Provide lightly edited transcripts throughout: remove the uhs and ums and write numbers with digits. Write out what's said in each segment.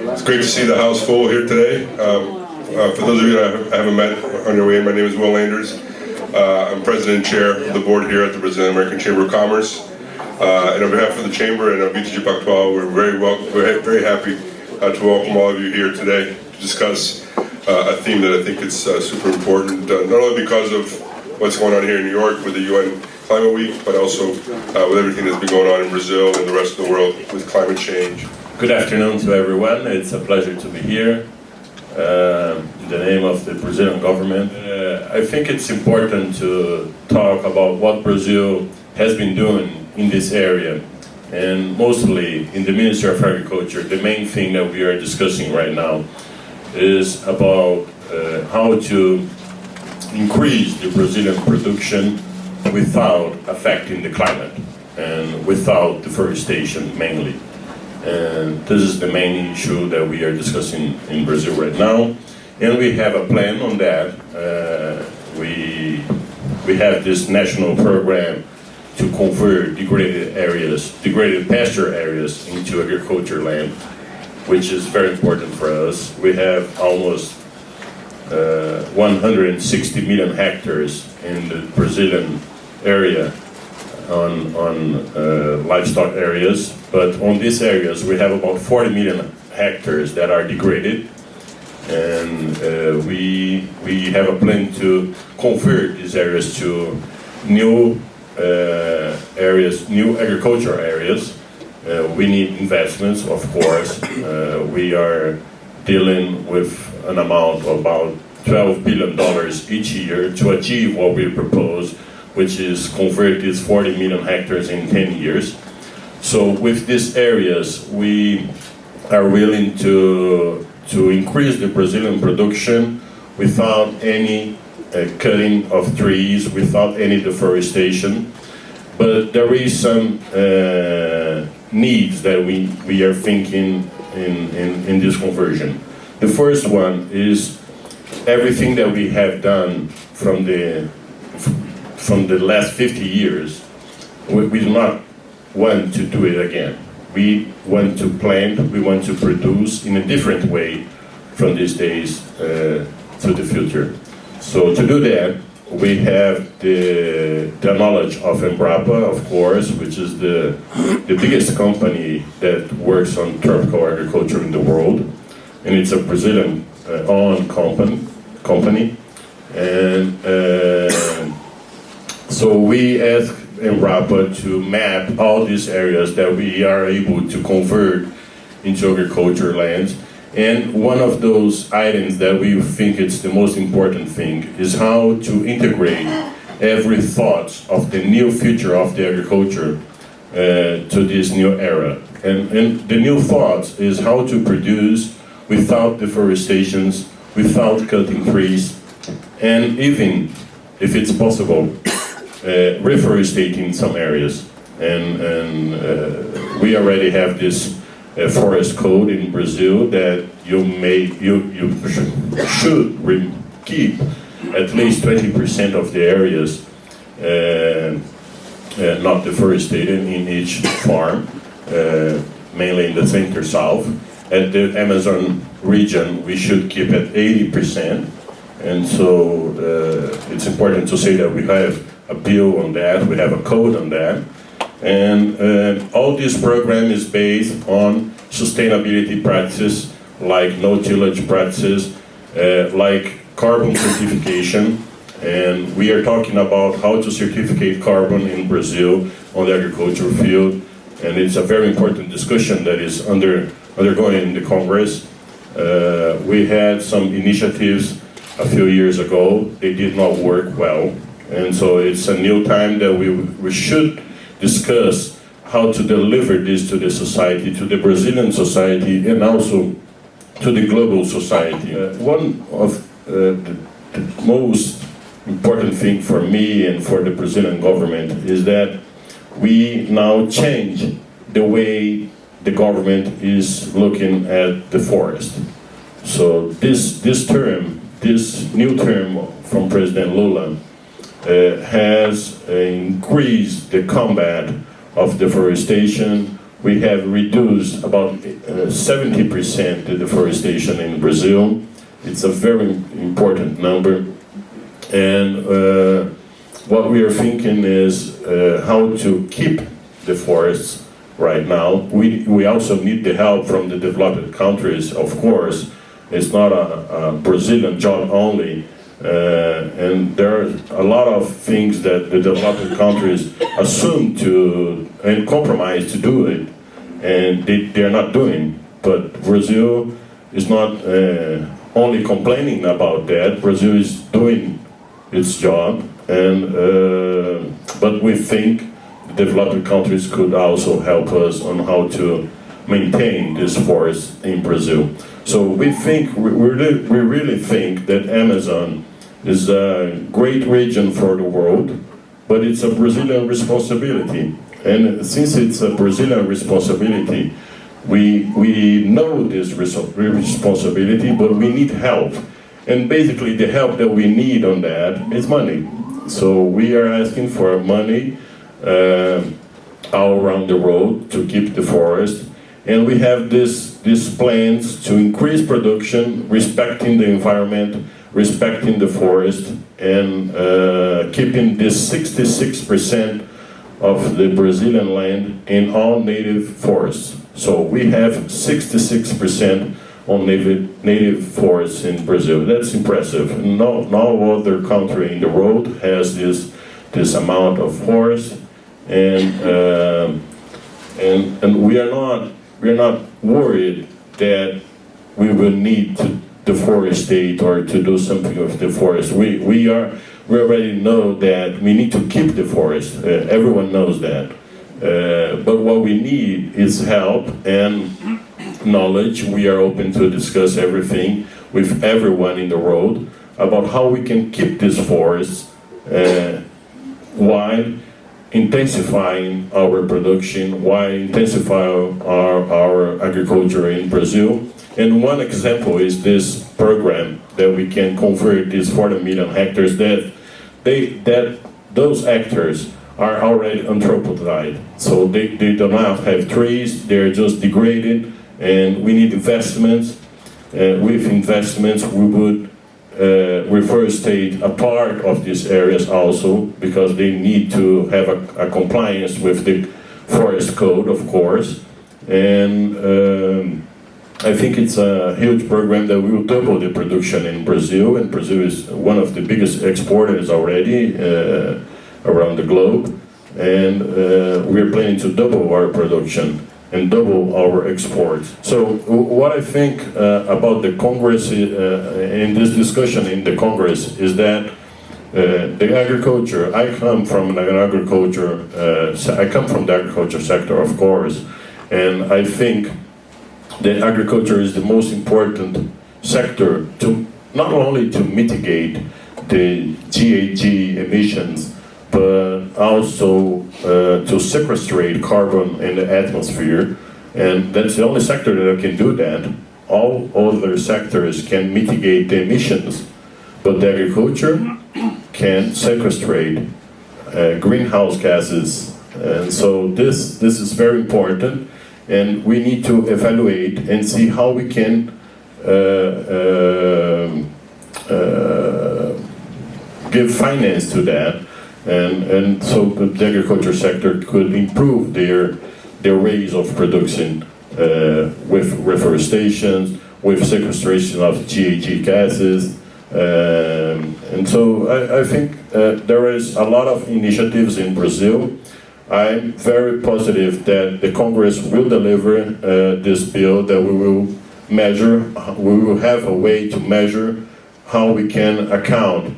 It's great to see the house full here today. For those of you that I haven't met on your way, my name is Will Landers. I'm president and chair of the board here at the Brazilian American Chamber of Commerce. And on behalf of the Chamber and of BTG Pactual, we're very happy to welcome all of you here today to discuss a theme that I think is super important, not only because of what's going on here in New York with the UN Climate Week, but also with everything that's been going on in Brazil and the rest of the world with climate change. Good afternoon to everyone. It's a pleasure to be here in the name of the Brazilian government. I think it's important to talk about what Brazil has been doing in this area, and mostly in the Ministry of Agriculture. The main thing that we are discussing right now is about how to increase the Brazilian production without affecting the climate and without deforestation mainly. And this is the main issue that we are discussing in Brazil right now. And we have a plan on that. We have this national program to convert degraded pasture areas into agriculture land, which is very important for us. We have almost 160 million hectares in the Brazilian area on livestock areas, but on these areas we have about 40 million hectares that are degraded, and we have a plan to convert these areas to new areas, new agricultural areas. We need investments, of course. We are dealing with an amount of about $12 billion each year to achieve what we propose, which is convert these 40 million hectares in 10 years. So with these areas, we are willing to increase the Brazilian production without any cutting of trees, without any deforestation. But there is some needs that we are thinking in this conversion. The first one is everything that we have done from the last 50 years, we do not want to do it again. We want to plant, we want to produce in a different way from these days to the future. So to do that, we have the knowledge of Embrapa, of course, which is the biggest company that works on tropical agriculture in the world, and it's a Brazilian owned company. And so we asked Embrapa to map all these areas that we are able to convert into agriculture lands. And one of those items that we think it's the most important thing is how to integrate every thought of the new future of the agriculture to this new era. And the new thought is how to produce without deforestations, without cutting trees, and even, if it's possible, reforestating some areas. And we already have this forest code in Brazil that you should keep at least 20% of the areas not deforested in each farm, mainly in the center south. At the Amazon region, we should keep at 80%. And so it's important to say that we have a bill on that, we have a code on that. And all this program is based on sustainability practices, like no-tillage practices, like carbon certification. And we are talking about how to certificate carbon in Brazil on the agricultural field. And it's a very important discussion that is undergoing in the Congress. We had some initiatives a few years ago. They did not work well. And so it's a new time that we should discuss how to deliver this to the society, to the Brazilian society, and also to the global society. One of the most important thing for me and for the Brazilian government is that we now change the way the government is looking at the forest. So this new term from President Lula has increased the combat of deforestation, We have reduced about 70% the deforestation in Brazil. It's a very important number. And what we are thinking is how to keep the forests right now. We also need the help from the developed countries, of course. It's not a Brazilian job only. And there are a lot of things that the developed countries assume to and compromise to do it, and they're not doing. But Brazil is not only complaining about that. Brazil is doing its job, and but we think the developed countries could also help us on how to maintain this forest in Brazil. So we think we really think that Amazon is a great region for the world, but it's a Brazilian responsibility. And since it's a Brazilian responsibility, we know this responsibility, but we need help. And basically the help that we need on that is money. So we are asking for money all around the world to keep the forest. And we have these plans to increase production, respecting the environment, respecting the forest, and keeping this 66% of the Brazilian land in all native forests. So we have 66% on native forests in Brazil. That's impressive. No other country in the world has this amount of forest, and we are not worried that we will need to deforestate or to do something with the forest. We already know that we need to keep the forest. Everyone knows that. But what we need is help and knowledge. We are open to discuss everything with everyone in the world about how we can keep this forest while intensifying our production, while intensifying our agriculture in Brazil. And one example is this program that we can convert these 40 million hectares that those hectares are already anthropized. So they do not have trees, they're just degraded, and we need investments. With investments, we would reforestate a part of these areas also, because they need to have a compliance with the forest code, of course. And I think it's a huge program that will double the production in Brazil, and Brazil is one of the biggest exporters already around the globe. And we're planning to double our production and double our exports. So what I think about the Congress, in this discussion in the Congress, is that the agriculture, I come from the agriculture sector, of course, and I think that agriculture is the most important sector to not only to mitigate the GHG emissions, but also to sequestrate carbon in the atmosphere. And that's the only sector that can do that. All other sectors can mitigate the emissions, but the agriculture can sequestrate greenhouse gases. And so this is very important, and we need to evaluate and see how we can give finance to that. And so the agriculture sector could improve their ways of production with reforestation, with sequestration of GHG gases. And so I think there is a lot of initiatives in Brazil. I'm very positive that the Congress will deliver this bill, that we will have a way to measure how we can account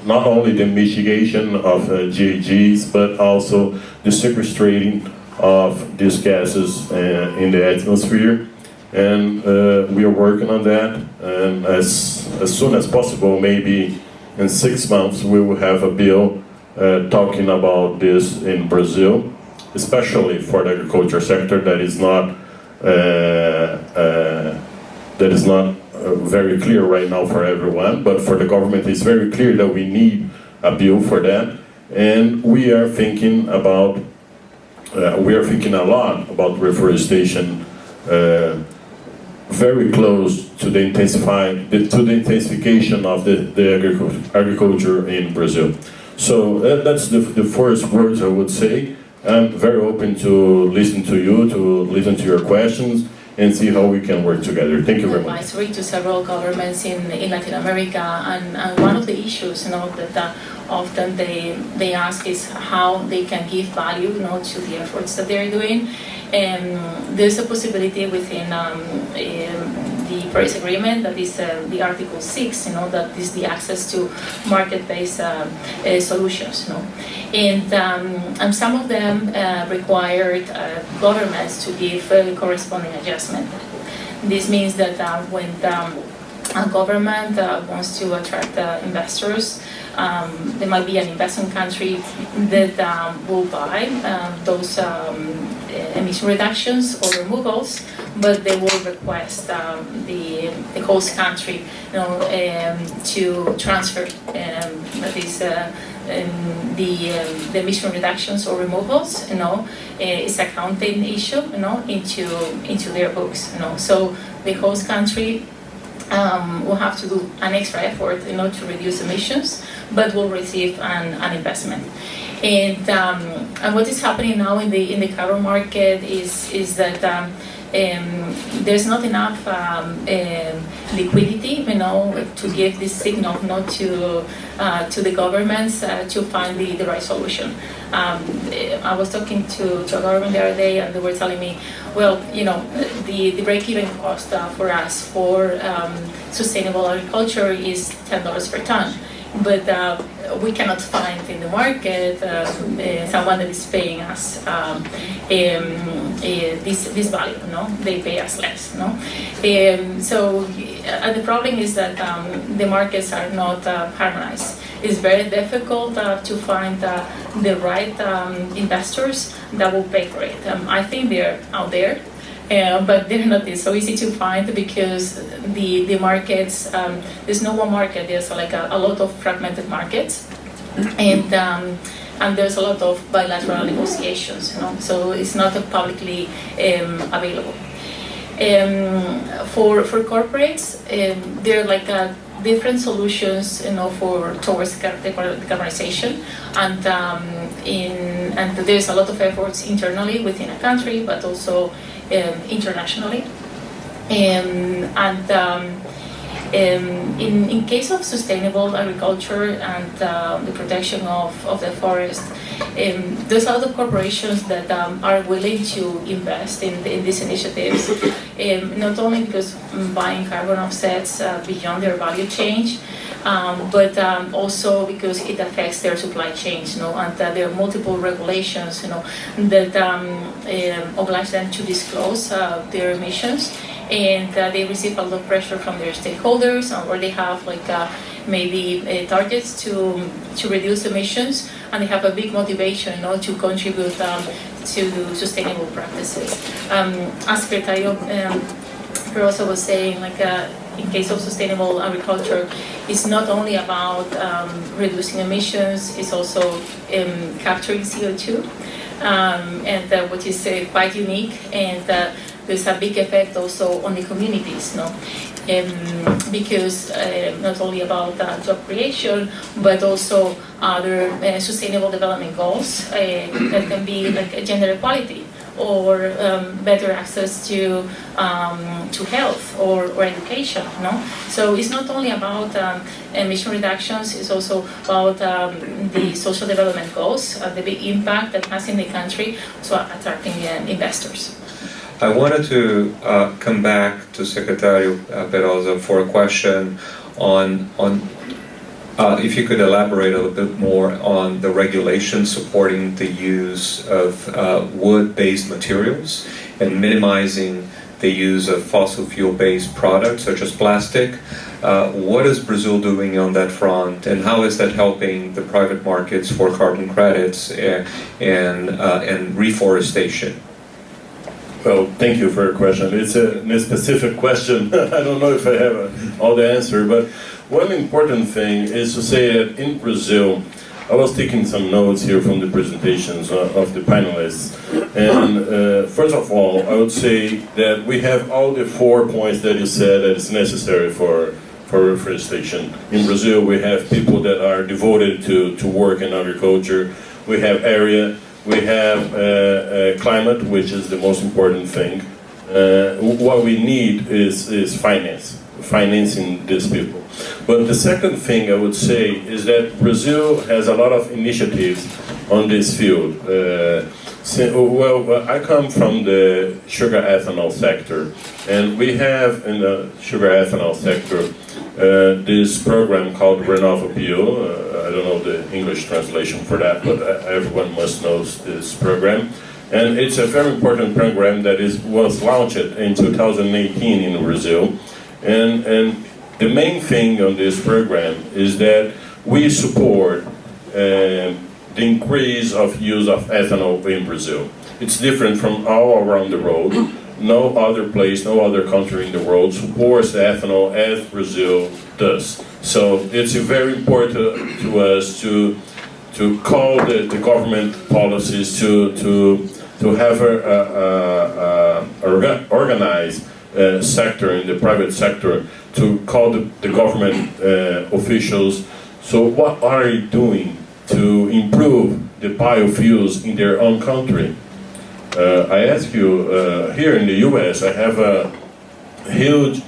not only the mitigation of GHGs, but also the sequestrating of these gases in the atmosphere. And we are working on that, and as soon as possible, maybe in 6 months, we will have a bill talking about this in Brazil, especially for the agriculture sector that is not very clear right now for everyone, but for the government it's very clear that we need a bill for that. And we are thinking about we are thinking a lot about reforestation, very close to the intensification of the agriculture in Brazil. So that's the first words I would say. I'm very open to listen to you, to listen to your questions, and see how we can work together. Thank you very much. Advisory to several governments in Latin America, and one of the issues, that often they ask is how they can give value, to the efforts that they're doing. And there's a possibility within the Paris Agreement, that is the Article 6, that is the access to market-based solutions, and some of them required governments to give corresponding adjustment. This means that when a government wants to attract investors, there might be an investment country that will buy those emission reductions or removals, but they will request the host country, to transfer the emission reductions or removals, is a accounting issue, into their books, So the host country will have to do an extra effort, to reduce emissions, but will receive an investment. And what is happening now in the carbon market is that there's not enough liquidity, to give this signal, to the governments to find the right solution. I was talking to a government the other day, and they were telling me, well, the break-even cost for us for sustainable agriculture is $10 per ton. But we cannot find in the market someone that is paying us this value. They pay us less. So the problem is that the markets are not harmonized. It's very difficult to find the right investors that will pay for it. I think they're out there. But they're not so easy to find because the markets, there's no one market, there's like a lot of fragmented markets, and there's a lot of bilateral negotiations, so it's not publicly available. For corporates, there are like different solutions, towards decarbonization, and there's a lot of efforts internally within a country, but also internationally. In case of sustainable agriculture and the protection of the forest, there's a lot of corporations that are willing to invest in these initiatives, not only because buying carbon offsets beyond their value chain, but also because it affects their supply chains, and there are multiple regulations, that oblige them to disclose their emissions, and they receive a lot of pressure from their stakeholders, or they have maybe targets to reduce emissions, and they have a big motivation, to contribute to sustainable practices. As Secretary Perosa was saying, in case of sustainable agriculture, it's not only about reducing emissions, it's also capturing CO2, and which is quite unique, and there's a big effect also on the communities, because not only about job creation, but also other sustainable development goals that can be like gender equality, or better access to health or education. So it's not only about emission reductions, it's also about the social development goals, the big impact that has in the country, so attracting investors. I wanted to come back to Secretary Perosa for a question on if you could elaborate a little bit more on the regulations supporting the use of wood-based materials and minimizing the use of fossil fuel-based products such as plastic. What is Brazil doing on that front, and how is that helping the private markets for carbon credits and reforestation? Well, thank you for your question. It's a specific question. I don't know if I have all the answer, but one important thing is to say that in Brazil, I was taking some notes here from the presentations of the panelists. And first of all, I would say that we have all the 4 points that you said that is necessary for reforestation. In Brazil, we have people that are devoted to work in agriculture. We have area. We have climate, which is the most important thing. What we need is financing these people. But the second thing I would say is that Brazil has a lot of initiatives on this field. I come from the sugar ethanol sector, and we have in the sugar ethanol sector this program called RenovaBio. I don't know the English translation for that, but everyone must know this program. And it's a very important program that was launched in 2018 in Brazil. And the main thing on this program is that we support the increase of use of ethanol in Brazil. It's different from all around the world. No other place, no other country in the world supports the ethanol as Brazil does. So it's very important to us to call the government policies to have a organized sector in the private sector, to call the government officials. So what are you doing to improve the biofuels in their own country? I ask you, here in the US, I have a huge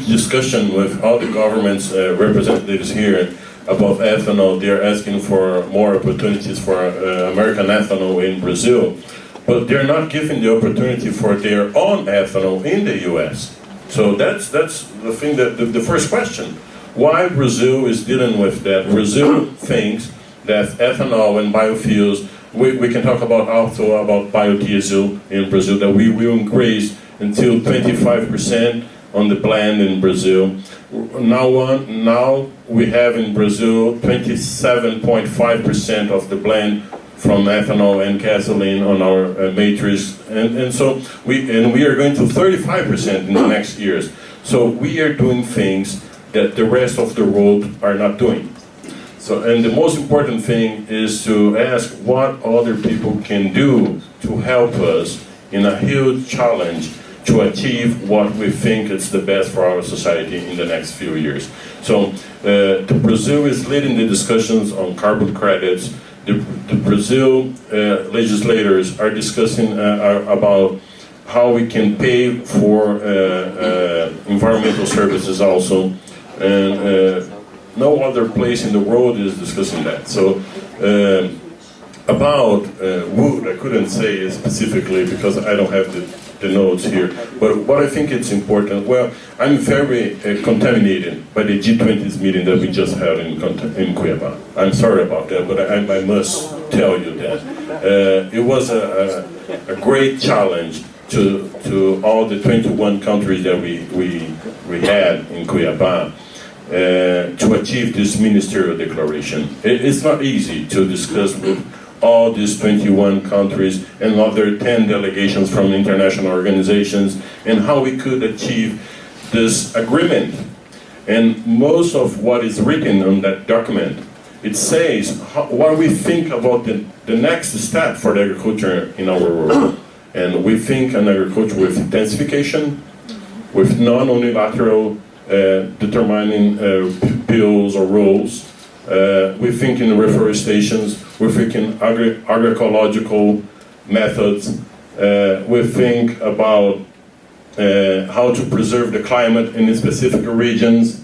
discussion with all the government's representatives here about ethanol. They're asking for more opportunities for American ethanol in Brazil, but they're not giving the opportunity for their own ethanol in the US. So that's the thing, that the first question. Why Brazil is dealing with that? Brazil thinks that ethanol and biofuels, we can talk about also about biodiesel in Brazil, that we will increase until 25% on the blend in Brazil. Now we have in Brazil 27.5% of the blend from ethanol and gasoline on our matrix, and so we are going to 35% in the next years. So we are doing things that the rest of the world are not doing. So, and the most important thing is to ask what other people can do to help us in a huge challenge to achieve what we think is the best for our society in the next few years. So Brazil is leading the discussions on carbon credits. The Brazil legislators are discussing about how we can pay for environmental services also, and no other place in the world is discussing that. So about wood, I couldn't say specifically because I don't have the notes here, but what I think it's important, well, I'm very contaminated by the G20's meeting that we just held in Cuiabá. I'm sorry about that, but I must tell you that. It was a great challenge to all the 21 countries that we had in Cuiabá to achieve this ministerial declaration. It's not easy to discuss with all these 21 countries and other 10 delegations from international organizations, and how we could achieve this agreement. And most of what is written on that document, it says what we think about the next step for the agriculture in our world. And we think an agriculture with intensification, with non-unilateral determining bills or rules. We think in reforestations, we think in agroecological methods, we think about how to preserve the climate in specific regions,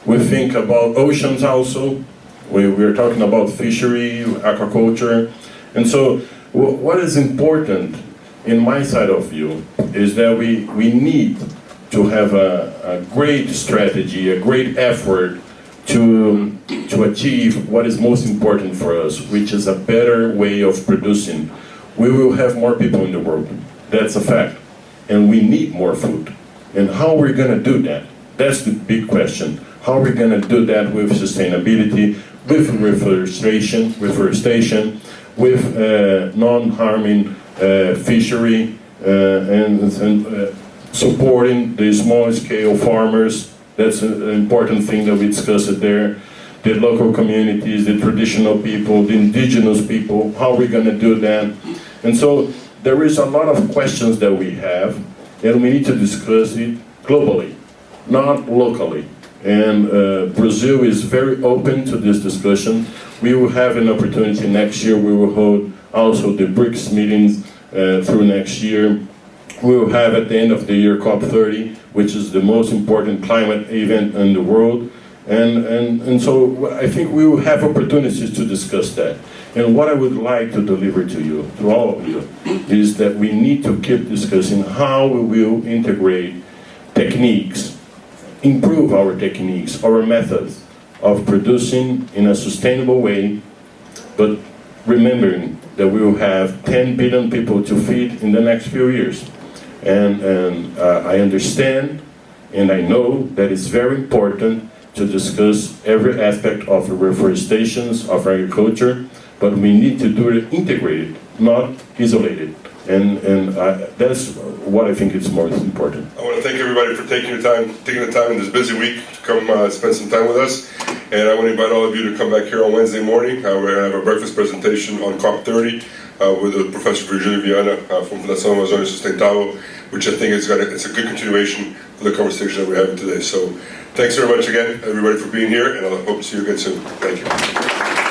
we think about oceans also, we're talking about fishery, aquaculture, and so what is important in my side of view is that we need to have a great strategy, a great effort to achieve what is most important for us, which is a better way of producing. We will have more people in the world, that's a fact, and we need more food. And how we're going to do that? That's the big question. How are we going to do that with sustainability, with reforestation, with non-harming fishery, and supporting the small-scale farmers. That's an important thing that we discussed there. the local communities, the traditional people, the indigenous people, how are we going to do that? And so there is a lot of questions that we have, and we need to discuss it globally, not locally. And Brazil is very open to this discussion. We will have an opportunity next year. We will hold also the BRICS meetings through next year. We will have at the end of the year COP30, which is the most important climate event in the world. And so I think we will have opportunities to discuss that. And what I would like to deliver to you, to all of you, is that we need to keep discussing how we will integrate techniques, improve our techniques, our methods of producing in a sustainable way, but remembering that we will have 10 billion people to feed in the next few years. And I understand and I know that it's very important to discuss every aspect of reforestation, of agriculture, but we need to do it integrated, not isolated. And that's what I think is most important. I want to thank everybody for taking the time in this busy week to come spend some time with us. And I want to invite all of you to come back here on Wednesday morning. We're going to have a breakfast presentation on COP30 with Professor Virginia Viana from Fundação Amazônia Sustentável, which I think it's a good continuation of the conversation that we're having today. So thanks very much again, everybody, for being here, and I hope to see you again soon. Thank you.